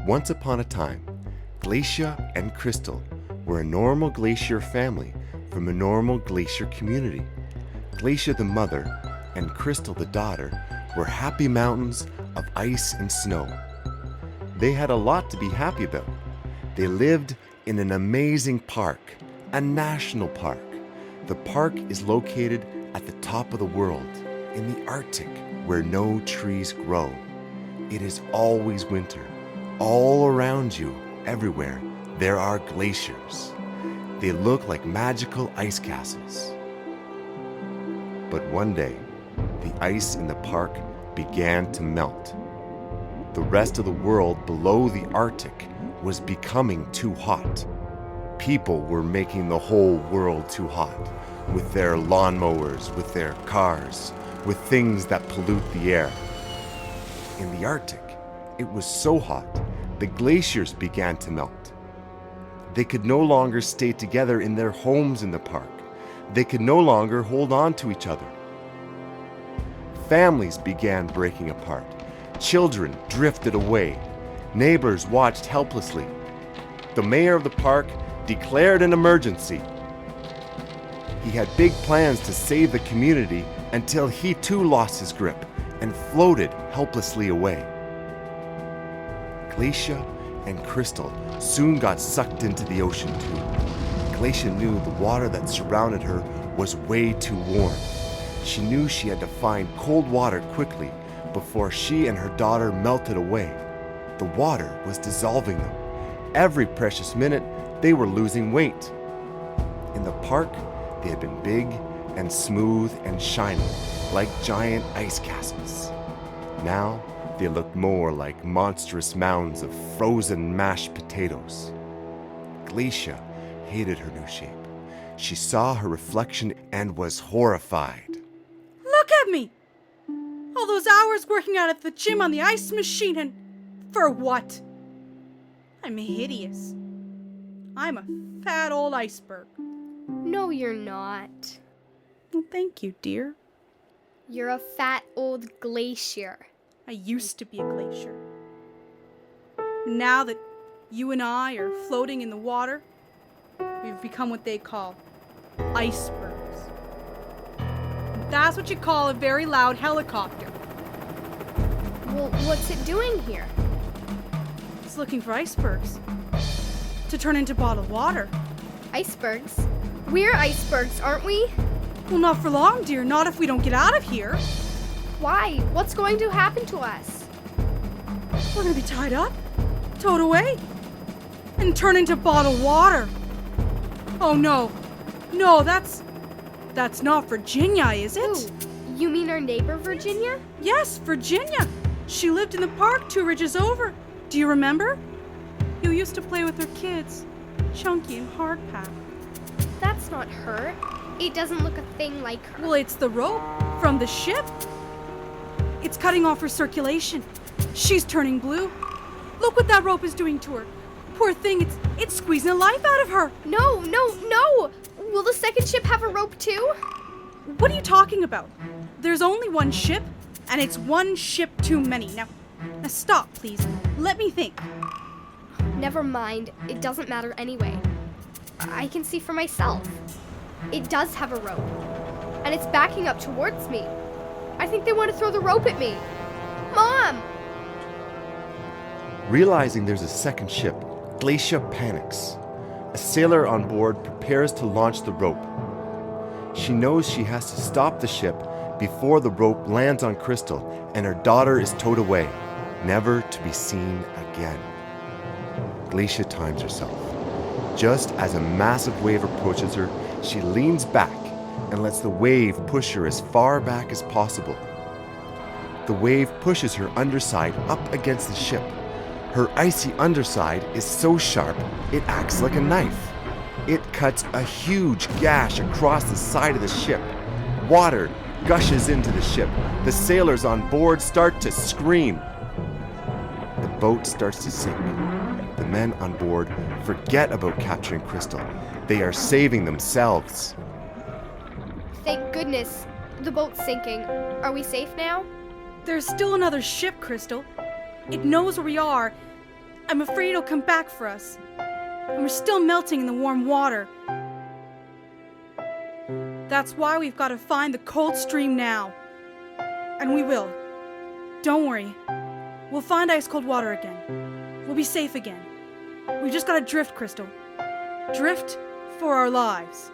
Once upon a time, Glacia and Crystal were a normal glacier family from a normal glacier community. Glacia the mother and Crystal the daughter were happy mountains of ice and snow. They had a lot to be happy about. They lived in an amazing park, a national park. The park is located at the top of the world, in the Arctic, where no trees grow. It is always winter. All around you, everywhere, there are glaciers. They look like magical ice castles. But one day, the ice in the park began to melt. The rest of the world below the Arctic was becoming too hot. People were making the whole world too hot, with their lawnmowers, with their cars, with things that pollute the air. In the Arctic, it was so hot, the glaciers began to melt. They could no longer stay together in their homes in the park. They could no longer hold on to each other. Families began breaking apart. Children drifted away. Neighbors watched helplessly. The mayor of the park declared an emergency. He had big plans to save the community until he too lost his grip and floated helplessly away. Glacia and Crystal soon got sucked into the ocean too. Glacia knew the water that surrounded her was way too warm. She knew she had to find cold water quickly before she and her daughter melted away. The water was dissolving them. Every precious minute, they were losing weight. In the park, they had been big and smooth and shiny, like giant ice castles. Now, they looked more like monstrous mounds of frozen mashed potatoes. Glacia hated her new shape. She saw her reflection and was horrified. Look at me! All those hours working out at the gym on the ice machine, and for what? I'm hideous. I'm a fat old iceberg. No, you're not. Well, thank you, dear. You're a fat old glacier. I used to be a glacier. Now that you and I are floating in the water, we've become what they call icebergs. That's what you call a very loud helicopter. Well, what's it doing here? It's looking for icebergs to turn into bottled water. Icebergs? We're icebergs, aren't we? Well, not for long, dear. Not if we don't get out of here. Why? What's going to happen to us? We're gonna be tied up, towed away, and turn into bottled water. Oh no. No, that's not Virginia, is it? Ooh, you mean our neighbor Virginia? Yes, Virginia. She lived in the park 2 ridges over. Do you remember? You used to play with her kids, Chunky and Hardpack. That's not her. It doesn't look a thing like her. Well, it's the rope from the ship. It's cutting off her circulation. She's turning blue. Look what that rope is doing to her. Poor thing, it's squeezing the life out of her. No! Will the second ship have a rope too? What are you talking about? There's only one ship, and it's one ship too many. Now stop, please. Let me think. Never mind. It doesn't matter anyway. I can see for myself. It does have a rope, and it's backing up towards me. I think they want to throw the rope at me. Mom! Realizing there's a second ship, Glacia panics. A sailor on board prepares to launch the rope. She knows she has to stop the ship before the rope lands on Crystal and her daughter is towed away, never to be seen again. Glacia times herself. Just as a massive wave approaches her, she leans back and lets the wave push her as far back as possible. The wave pushes her underside up against the ship. Her icy underside is so sharp, it acts like a knife. It cuts a huge gash across the side of the ship. Water gushes into the ship. The sailors on board start to scream. The boat starts to sink. The men on board forget about capturing Crystal. They are saving themselves. Thank goodness. The boat's sinking. Are we safe now? There's still another ship, Crystal. It knows where we are, I'm afraid it'll come back for us. And we're still melting in the warm water. That's why we've got to find the cold stream now. And we will. Don't worry. We'll find ice-cold water again. We'll be safe again. We've just got to drift, Crystal. Drift for our lives.